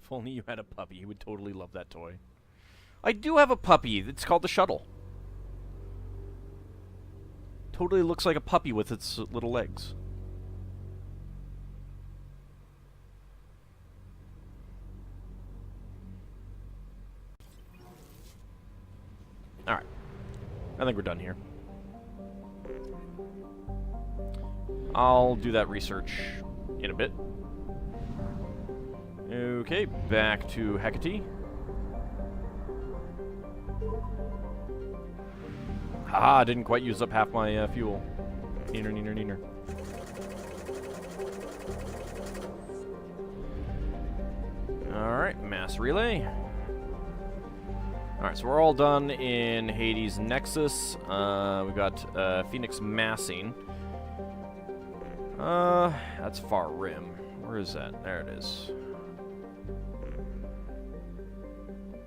If only you had a puppy, you would totally love that toy. I do have a puppy. It's called the Shuttle. Totally looks like a puppy with its little legs. Alright. I think we're done here. I'll do that research in a bit. Okay, back to Hecate. Haha, didn't quite use up half my fuel. Neener, neener, neener. Alright, mass relay. Alright, so we're all done in Hades Nexus. We got Phoenix massing. That's Far Rim. Where is that? There it is.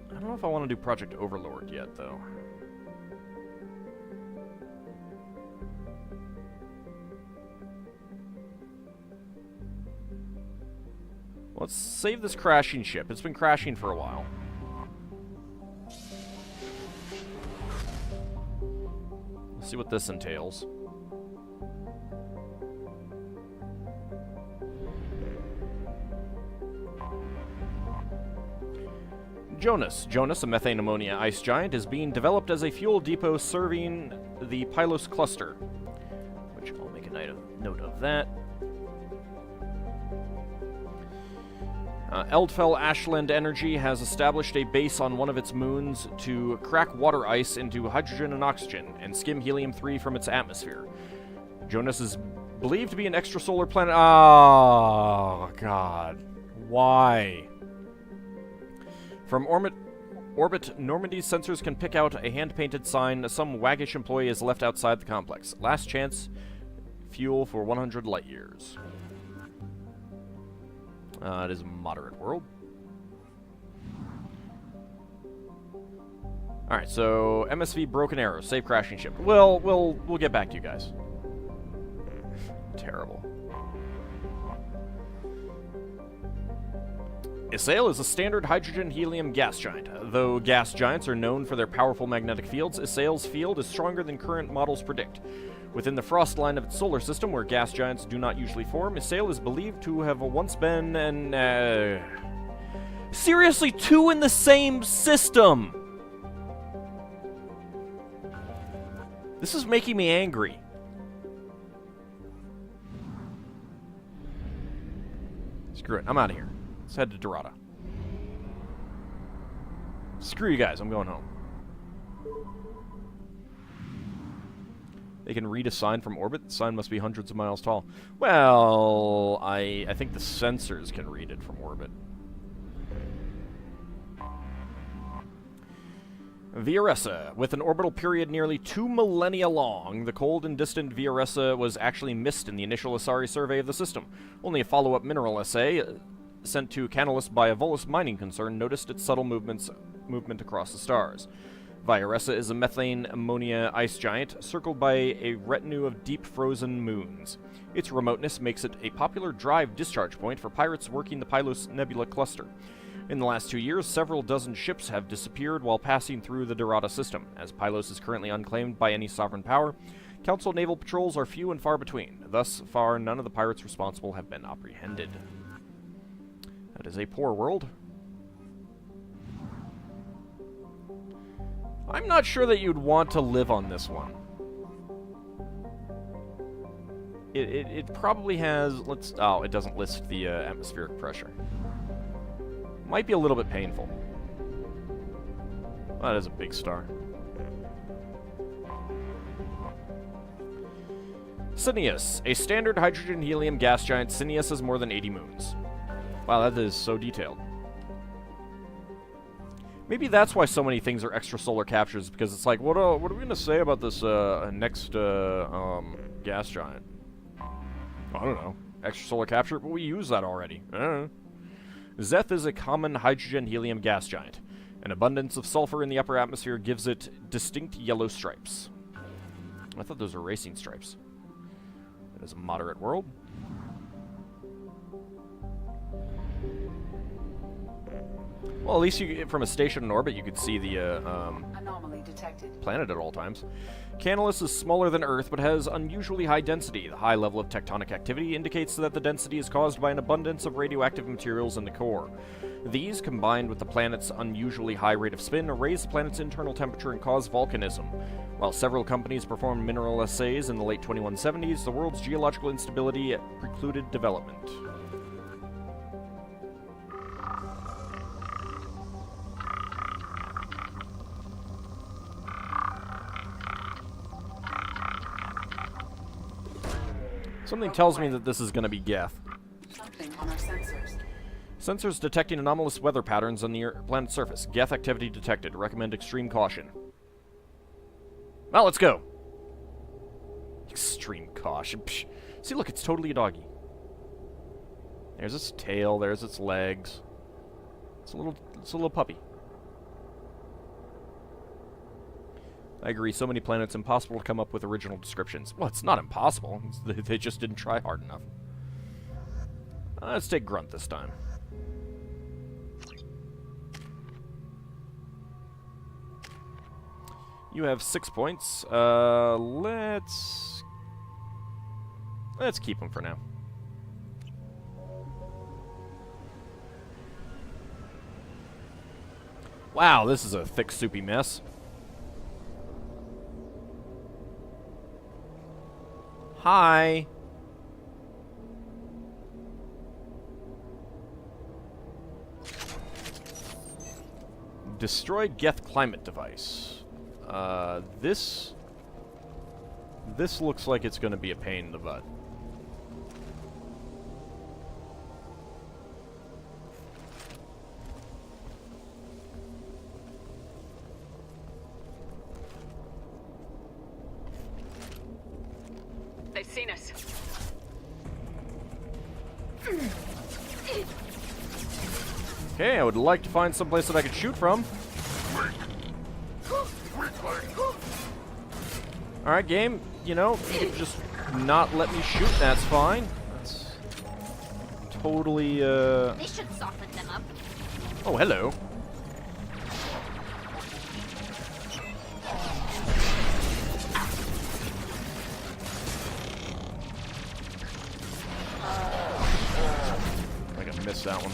I don't know if I want to do Project Overlord yet, though. Let's save this crashing ship. It's been crashing for a while. Let's see what this entails. Jonas. Jonas, a methane ammonia ice giant, is being developed as a fuel depot serving the Pylos cluster. Which I'll make a note of that. Eldfell Ashland Energy has established a base on one of its moons to crack water ice into hydrogen and oxygen and skim helium-3 from its atmosphere. Jonas is believed to be an extrasolar planet. Oh, God. Why? From orbit, Normandy's sensors can pick out a hand-painted sign. Some waggish employee is left outside the complex. Last chance, fuel for 100 light years. It is a moderate world. Alright, so MSV Broken Arrow, save crashing ship. We'll get back to you guys. Terrible. Isail is a standard hydrogen-helium gas giant. Though gas giants are known for their powerful magnetic fields, Isail's field is stronger than current models predict. Within the frost line of its solar system, where gas giants do not usually form, Isail is believed to have once been an, Seriously, two in the same system! This is making me angry. Screw it, I'm out of here. Let's head to Dorada. Screw you guys, I'm going home. They can read a sign from orbit? The sign must be hundreds of miles tall. Well, I think the sensors can read it from orbit. Vioressa. With an orbital period nearly 2 millennia long, the cold and distant Vioressa was actually missed in the initial Asari survey of the system. Only a follow-up mineral assay sent to Canalus by a Volus mining concern noticed its subtle movement across the stars. Vioressa is a methane ammonia ice giant circled by a retinue of deep frozen moons. Its remoteness makes it a popular drive discharge point for pirates working the Pylos Nebula cluster. In the last 2 years, several dozen ships have disappeared while passing through the Dorada system. As Pylos is currently unclaimed by any sovereign power, Council naval patrols are few and far between. Thus far, none of the pirates responsible have been apprehended. That is a poor world. I'm not sure that you'd want to live on this one. It probably has, oh, it doesn't list the atmospheric pressure. Might be a little bit painful. That is a big star. Cineas. A standard hydrogen-helium gas giant, Cineas has more than 80 moons. Wow, that is so detailed. Maybe that's why so many things are extrasolar captures, because it's like, what are we going to say about this next gas giant? I don't know. Extrasolar capture? But we use that already. I don't know. Geths is a common hydrogen-helium gas giant. An abundance of sulfur in the upper atmosphere gives it distinct yellow stripes. I thought those were racing stripes. It is a moderate world. Well, at least from a station in orbit, you could see the Anomaly detected. planet at all times. Canalus is smaller than Earth, but has unusually high density. The high level of tectonic activity indicates that the density is caused by an abundance of radioactive materials in the core. These, combined with the planet's unusually high rate of spin, raise the planet's internal temperature and cause volcanism. While several companies performed mineral assays in the late 2170s, the world's geological instability precluded development. Something tells me that this is going to be Geth. Something on our sensors. Sensors detecting anomalous weather patterns on the planet's surface. Geth activity detected. Recommend extreme caution. Well, let's go. Extreme caution. Psh. See, look, it's totally a doggy. There's its tail. There's its legs. It's a little puppy. I agree, so many planets, impossible to come up with original descriptions. Well, it's not impossible. They just didn't try hard enough. Let's take Grunt this time. You have 6 points. Let's keep him for now. Wow, this is a thick, soupy mess. Hi. Destroy Geth climate device. This looks like it's going to be a pain in the butt. They've seen us. Okay, I would like to find someplace that I could shoot from. Alright, game, you know, you can just not let me shoot, that's fine. That's totally, They should soften them up. Oh, hello. I think I missed that one.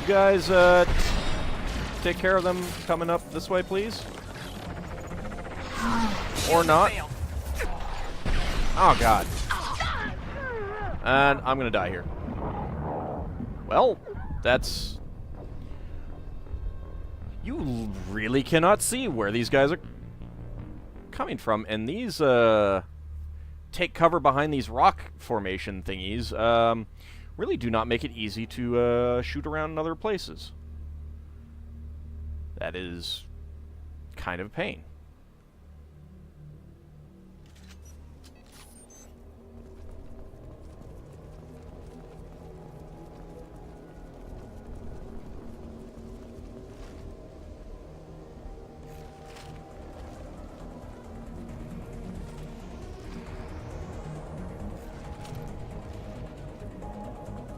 You guys, take care of them coming up this way, please. Or not. Oh, God. And I'm gonna die here. Well, that's... You really cannot see where these guys are coming from. And these, take cover behind these rock formation thingies, really do not make it easy to, shoot around in other places. That is kind of a pain.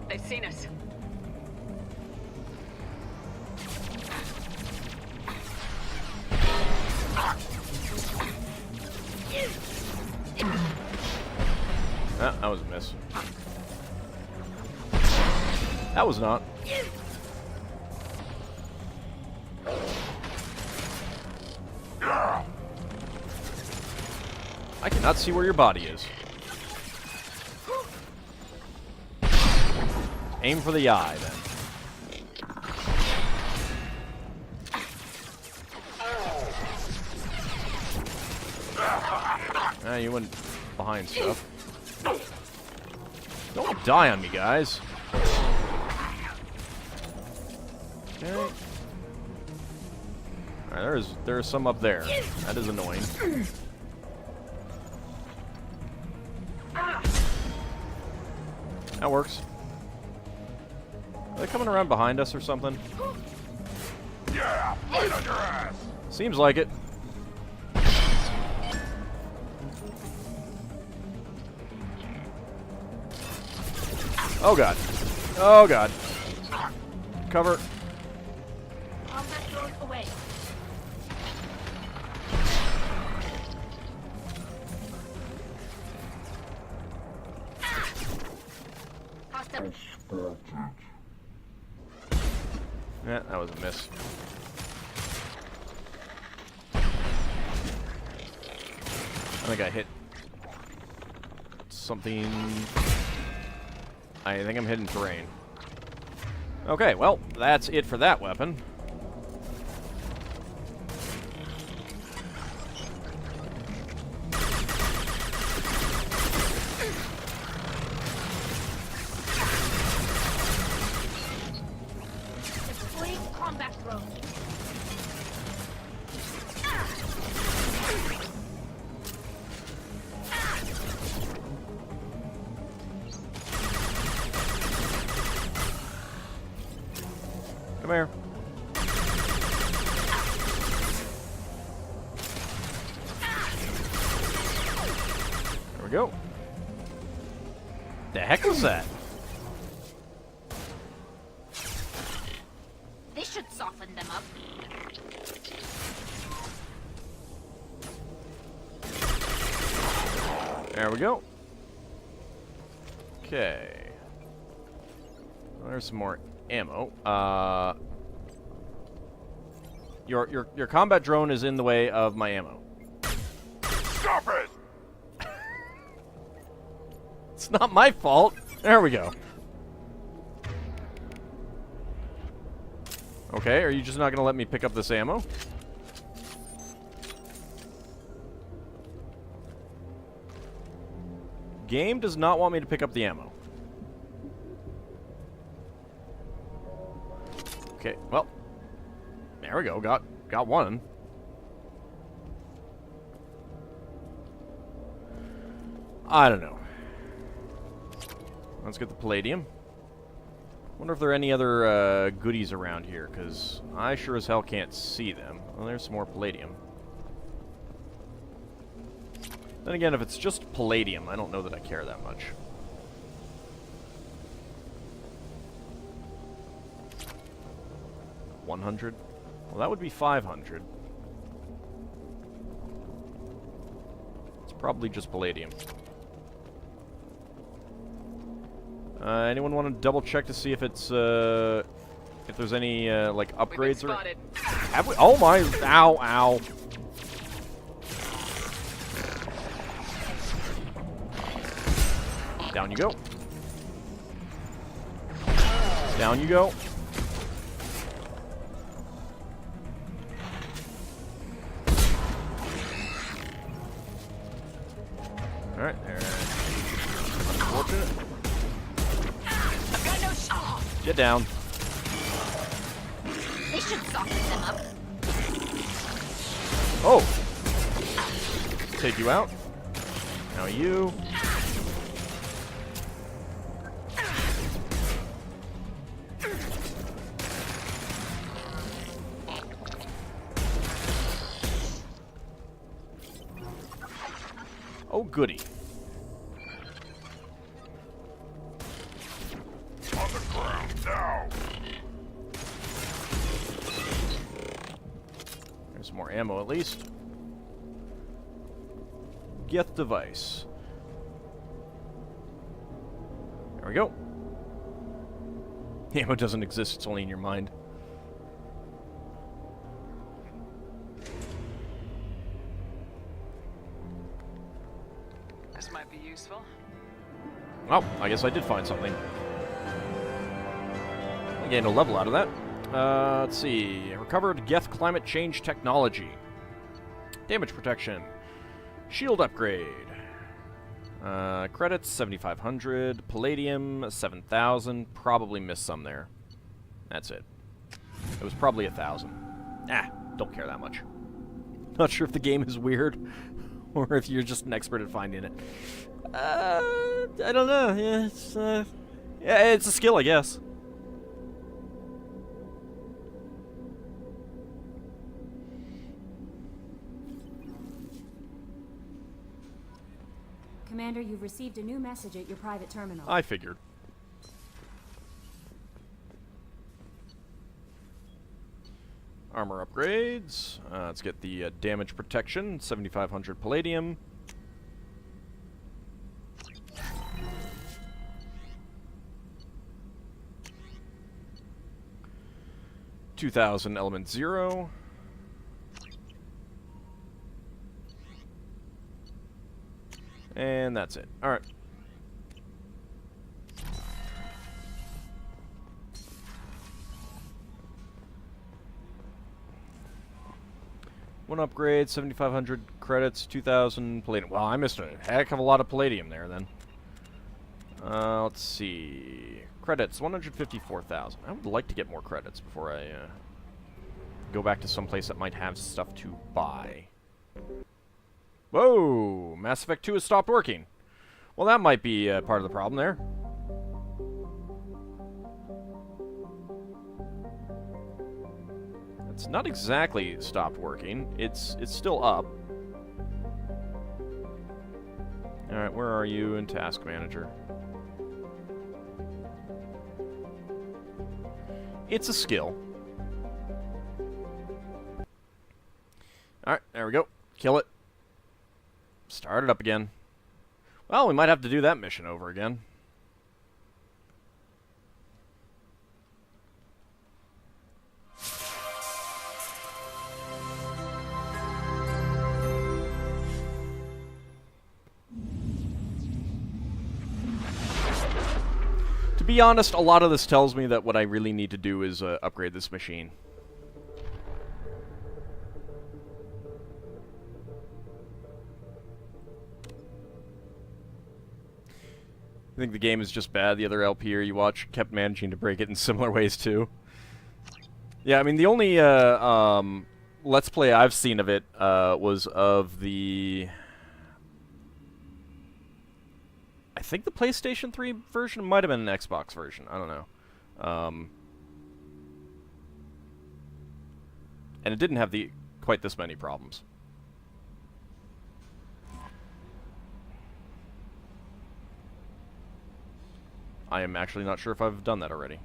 They've seen us. Ah, that was a miss. That was not. I cannot see where your body is. Aim for the eye, then. Ah, you went behind stuff. Don't die on me, guys. Okay. Alright, there's some up there. That is annoying. That works. Are they coming around behind us or something? Yeah, right on your ass. Seems like it. Oh, God. Oh, God. Cover. Drone away. Hostile. Yeah, that was a miss. I think I hit something. I think I'm hitting terrain. Okay, well, that's it for that weapon. Deploying combat drone. Come here. There we go. The heck was that? This should soften them up. There we go. Okay. Well, there's some more ammo. Your combat drone is in the way of my ammo. Stop it! It's not my fault. There we go. Okay, are you just not gonna let me pick up this ammo? Game does not want me to pick up the ammo. Okay, well, there we go. Got one. I don't know. Let's get the palladium. Wonder if there are any other goodies around here, because I sure as hell can't see them. Well, there's some more palladium. Then again, if it's just palladium, I don't know that I care that much. $100? Well, that would be 500. It's probably just palladium. Anyone want to double check to see if it's if there's any like upgrades or? Have we? Oh my! Ow! Ow! Down you go. Down you go. All right, there. Unfortunate. Get down. This should soften them up. Oh. Take you out. Now you. Oh, goody. On the ground now! There's some more ammo at least. Geths device. There we go. Ammo doesn't exist, it's only in your mind. This might be useful. Oh, I guess I did find something. I gained a level out of that. Let's see. Recovered Geths climate change technology. Damage protection. Shield upgrade. Credits 7,500. Palladium 7,000. Probably missed some there. That's it. It was probably 1,000. Don't care that much. Not sure if the game is weird or if you're just an expert at finding it. I don't know. Yeah, it's a skill, I guess. Commander, you've received a new message at your private terminal. I figured. Armor upgrades. Let's get the damage protection, 7,500 palladium. $2,000 element 0. And that's it. Alright. One upgrade, 7,500 credits, 2,000 palladium. Well, I missed a heck of a lot of palladium there, then. Let's see. Credits, 154,000. I would like to get more credits before I go back to some place that might have stuff to buy. Whoa! Mass Effect 2 has stopped working. Well, that might be part of the problem there. It's not exactly stopped working. It's still up. Alright, where are you in Task Manager? It's a skill. Alright, there we go. Kill it. Start it up again. Well, we might have to do that mission over again. To be honest, a lot of this tells me that what I really need to do is upgrade this machine. I think the game is just bad. The other LPer you watch kept managing to break it in similar ways too. Yeah, I mean, the only Let's Play I've seen of it was of the... I think the PlayStation 3 version might have been an Xbox version. I don't know. And it didn't have quite this many problems. I am actually not sure if I've done that already.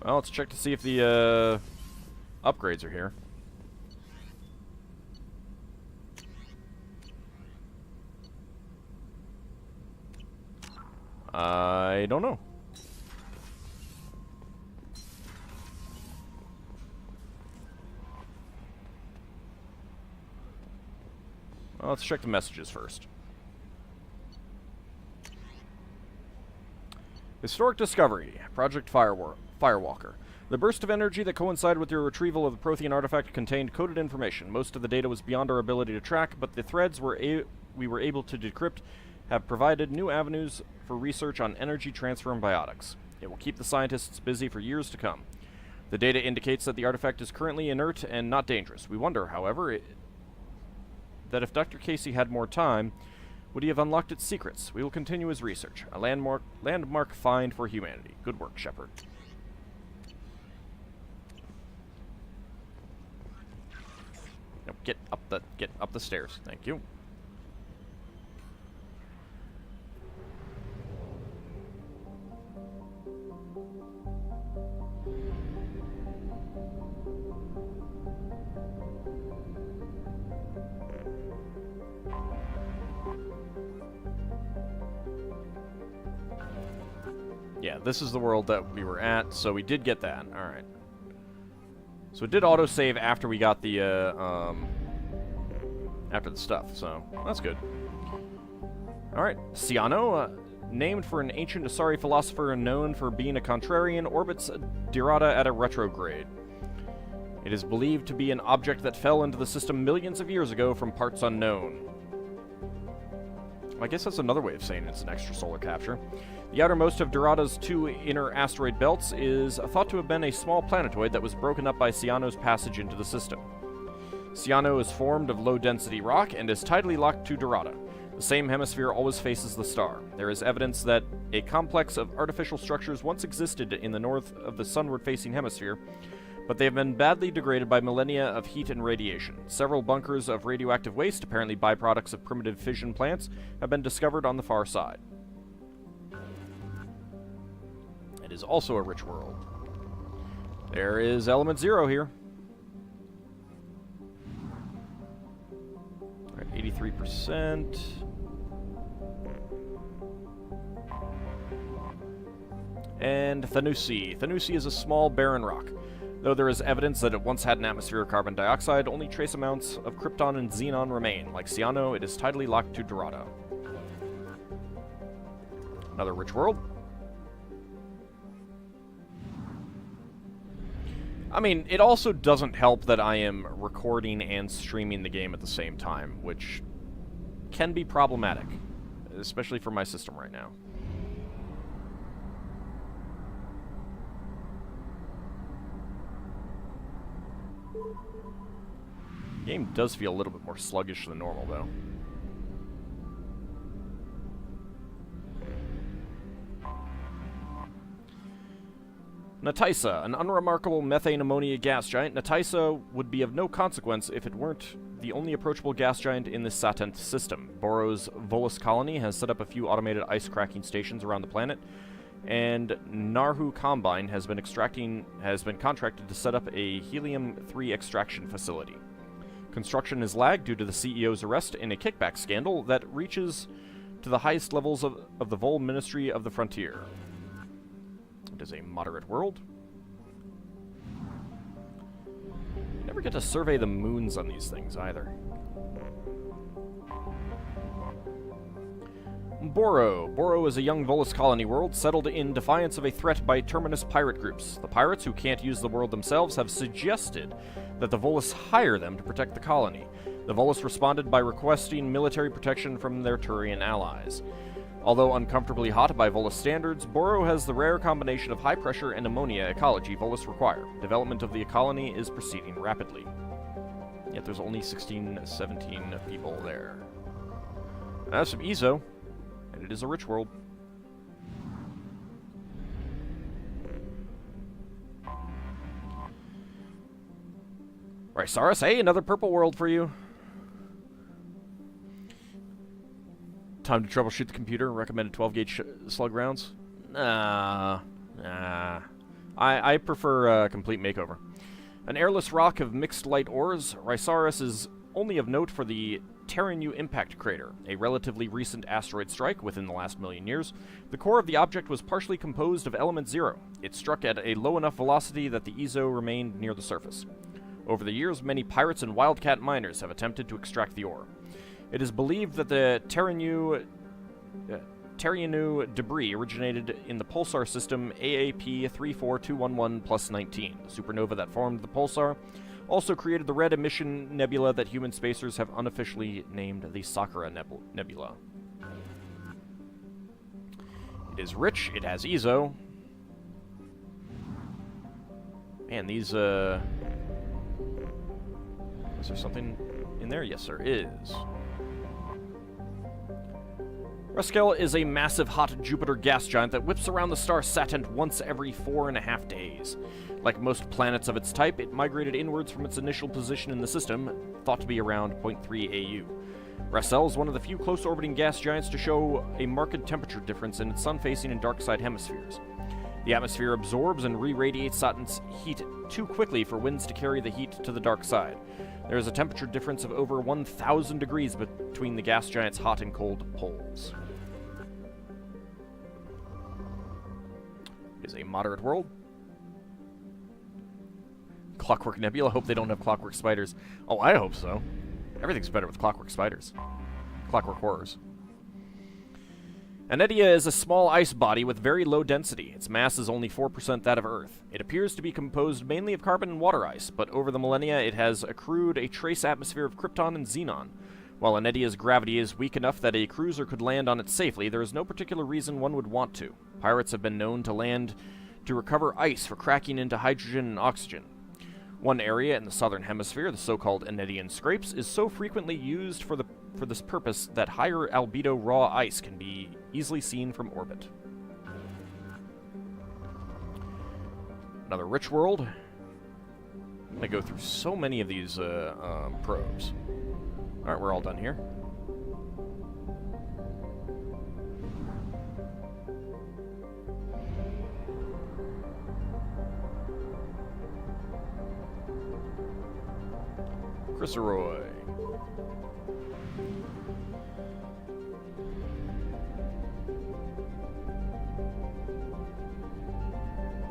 Well, let's check to see if the upgrades are here. I don't know. Well, let's check the messages first. Historic discovery. Project Firewalker. The burst of energy that coincided with your retrieval of the Prothean artifact contained coded information. Most of the data was beyond our ability to track, but the threads we were able to decrypt have provided new avenues for research on energy transfer and biotics. It will keep the scientists busy for years to come. The data indicates that the artifact is currently inert and not dangerous. We wonder, however, that if Dr. Casey had more time, would he have unlocked its secrets? We will continue his research. A landmark find for humanity. Good work, Shepard. Nope, get up the stairs. Thank you. Yeah, this is the world that we were at, so we did get that. Alright. So it did autosave after we got the, after the stuff, so that's good. Alright, Siano, named for an ancient Asari philosopher known for being a contrarian, orbits Dirata at a retrograde. It is believed to be an object that fell into the system millions of years ago from parts unknown. I guess that's another way of saying it's an extrasolar capture. The outermost of Dorada's two inner asteroid belts is thought to have been a small planetoid that was broken up by Siano's passage into the system. Siano is formed of low-density rock and is tidally locked to Dorada. The same hemisphere always faces the star. There is evidence that a complex of artificial structures once existed in the north of the sunward-facing hemisphere, but they have been badly degraded by millennia of heat and radiation. Several bunkers of radioactive waste, apparently byproducts of primitive fission plants, have been discovered on the far side. It is also a rich world. There is element 0 here. All right, 83%. And Thanusi. Thanusi is a small barren rock. Though there is evidence that it once had an atmosphere of carbon dioxide, only trace amounts of krypton and xenon remain. Like Cyano, it is tidally locked to Dorado. Another rich world. I mean, it also doesn't help that I am recording and streaming the game at the same time, which can be problematic, especially for my system right now. The game does feel a little bit more sluggish than normal, though. Nataisa, an unremarkable methane ammonia gas giant. Nataisa would be of no consequence if it weren't the only approachable gas giant in this Satent system. Boro's Volus colony has set up a few automated ice cracking stations around the planet, and Narhu Combine has been contracted to set up a helium-3 extraction facility. Construction is lagged due to the CEO's arrest in a kickback scandal that reaches to the highest levels of the Vol Ministry of the Frontier. It is a moderate world. You never get to survey the moons on these things, either. Boro. Boro is a young Volus colony world settled in defiance of a threat by Terminus pirate groups. The pirates, who can't use the world themselves, have suggested that the Volus hire them to protect the colony. The Volus responded by requesting military protection from their Turian allies. Although uncomfortably hot by Volus standards, Boro has the rare combination of high pressure and ammonia ecology Volus require. Development of the colony is proceeding rapidly. Yet there's only 17 people there. That's some Ezo. And it is a rich world. Right, Saris, hey, another purple world for you. Time to troubleshoot the computer. Recommended 12-gauge slug rounds. Nah. I prefer complete makeover. An airless rock of mixed light ores, Rhysaurus is only of note for the Terranu impact crater, a relatively recent asteroid strike within the last million years. The core of the object was partially composed of element 0. It struck at a low enough velocity that the Ezo remained near the surface. Over the years, many pirates and wildcat miners have attempted to extract the ore. It is believed that the Terranu debris originated in the pulsar system AAP 34211+19. The supernova that formed the pulsar also created the red emission nebula that human spacers have unofficially named the Sakura Nebula. It is rich, it has Ezo. Man, these, is there something in there? Yes, there is. Raskel is a massive hot Jupiter gas giant that whips around the star Saturn once every 4.5 days. Like most planets of its type, it migrated inwards from its initial position in the system, thought to be around 0.3 AU. Raskel is one of the few close-orbiting gas giants to show a marked temperature difference in its sun-facing and dark-side hemispheres. The atmosphere absorbs and re-radiates Saturn's heat too quickly for winds to carry the heat to the dark side. There is a temperature difference of over 1,000 degrees between the gas giant's hot and cold poles. It is a moderate world. Clockwork Nebula. Hope they don't have clockwork spiders. Oh, I hope so. Everything's better with clockwork spiders. Clockwork horrors. Anedia is a small ice body with very low density. Its mass is only 4% that of Earth. It appears to be composed mainly of carbon and water ice, but over the millennia it has accrued a trace atmosphere of krypton and xenon. While Anedia's gravity is weak enough that a cruiser could land on it safely, there is no particular reason one would want to. Pirates have been known to land to recover ice for cracking into hydrogen and oxygen. One area in the southern hemisphere, the so-called Anedian Scrapes, is so frequently used for this purpose that higher albedo raw ice can be easily seen from orbit. Another rich world. I'm going to go through so many of these probes. Alright, we're all done here. Chrysaroy.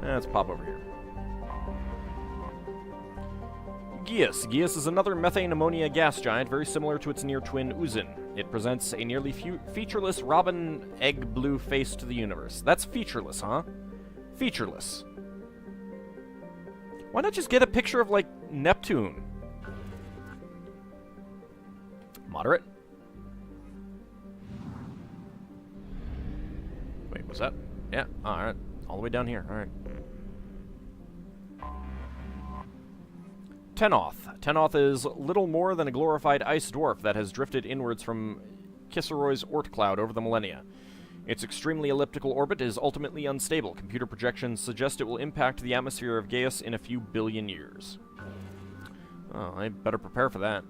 Let's pop over here. Geths. Geths is another methane ammonia gas giant, very similar to its near twin Uzin. It presents a nearly featureless robin egg blue face to the universe. That's featureless, huh? Featureless. Why not just get a picture of, like, Neptune? Moderate. Wait, was that? Yeah, alright. All the way down here, alright. Tenoth. Tenoth is little more than a glorified ice dwarf that has drifted inwards from Kisseroy's Oort cloud over the millennia. Its extremely elliptical orbit is ultimately unstable. Computer projections suggest it will impact the atmosphere of Geths in a few billion years. Oh, I better prepare for that.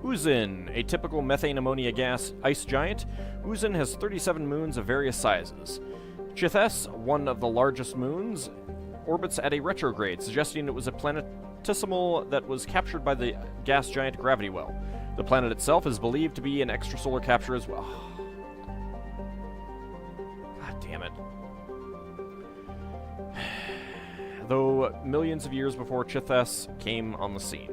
Uzin, a typical methane ammonia gas ice giant. Uzin has 37 moons of various sizes. Geths, one of the largest moons, orbits at a retrograde, suggesting it was a planetesimal that was captured by the gas giant gravity well. The planet itself is believed to be an extrasolar capture as well. God damn it. Though millions of years before Geths came on the scene.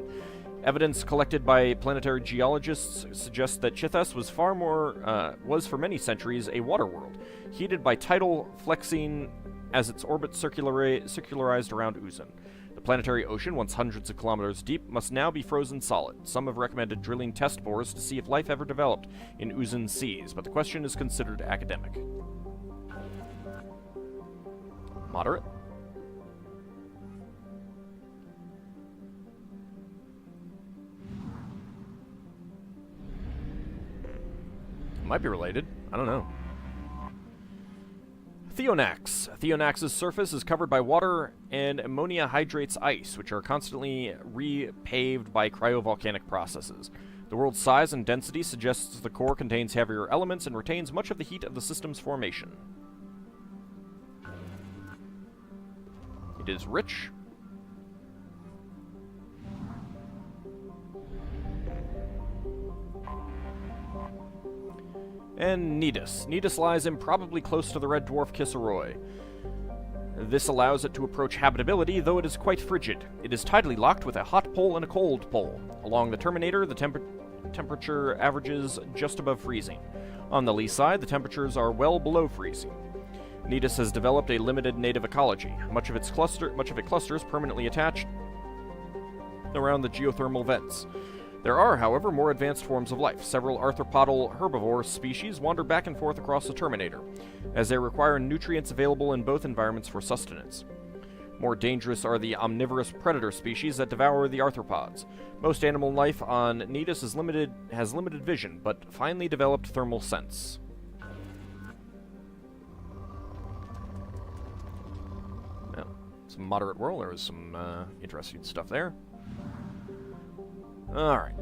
Evidence collected by planetary geologists suggests that Geths was for many centuries a water world, heated by tidal flexing as its orbit circularized around Uzin. The planetary ocean, once hundreds of kilometers deep, must now be frozen solid. Some have recommended drilling test bores to see if life ever developed in Uzin's seas, but the question is considered academic. Moderate? Might be related. I don't know. Theonax. Theonax's surface is covered by water and ammonia hydrates ice, which are constantly repaved by cryovolcanic processes. The world's size and density suggests the core contains heavier elements and retains much of the heat of the system's formation. It is rich. And Nidus. Nidus lies improbably close to the red dwarf Kisseroy. This allows it to approach habitability, though it is quite frigid. It is tidally locked with a hot pole and a cold pole. Along the Terminator, the temperature averages just above freezing. On the lee side, the temperatures are well below freezing. Nidus has developed a limited native ecology. Much of it clusters permanently attached around the geothermal vents. There are, however, more advanced forms of life. Several arthropodal herbivore species wander back and forth across the Terminator, as they require nutrients available in both environments for sustenance. More dangerous are the omnivorous predator species that devour the arthropods. Most animal life on Nidus has limited vision, but finely developed thermal sense. Well, some moderate world. There was some interesting stuff there. Alright,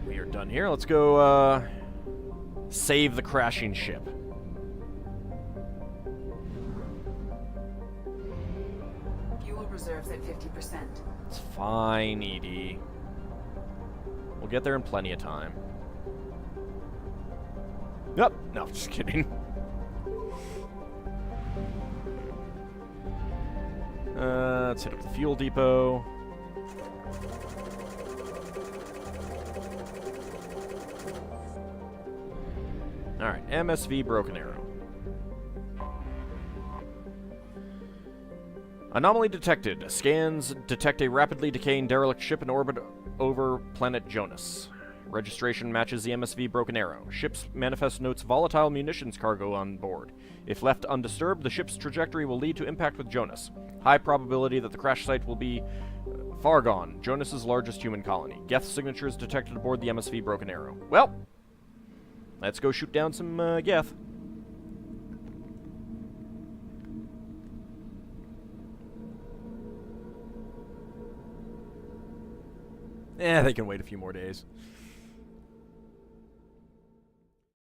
we are done here. Let's go, save the crashing ship. Fuel reserves at 50%. It's fine, Edie. We'll get there in plenty of time. Yep, no, just kidding. Let's hit up the fuel depot. Alright, MSV Broken Arrow. Anomaly detected. Scans detect a rapidly decaying derelict ship in orbit over planet Jonas. Registration matches the MSV Broken Arrow. Ship's manifest notes volatile munitions cargo on board. If left undisturbed, the ship's trajectory will lead to impact with Jonas. High probability that the crash site will be Fargon, Jonas's largest human colony. Geths signatures detected aboard the MSV Broken Arrow. Well, let's go shoot down some Geth. They can wait a few more days.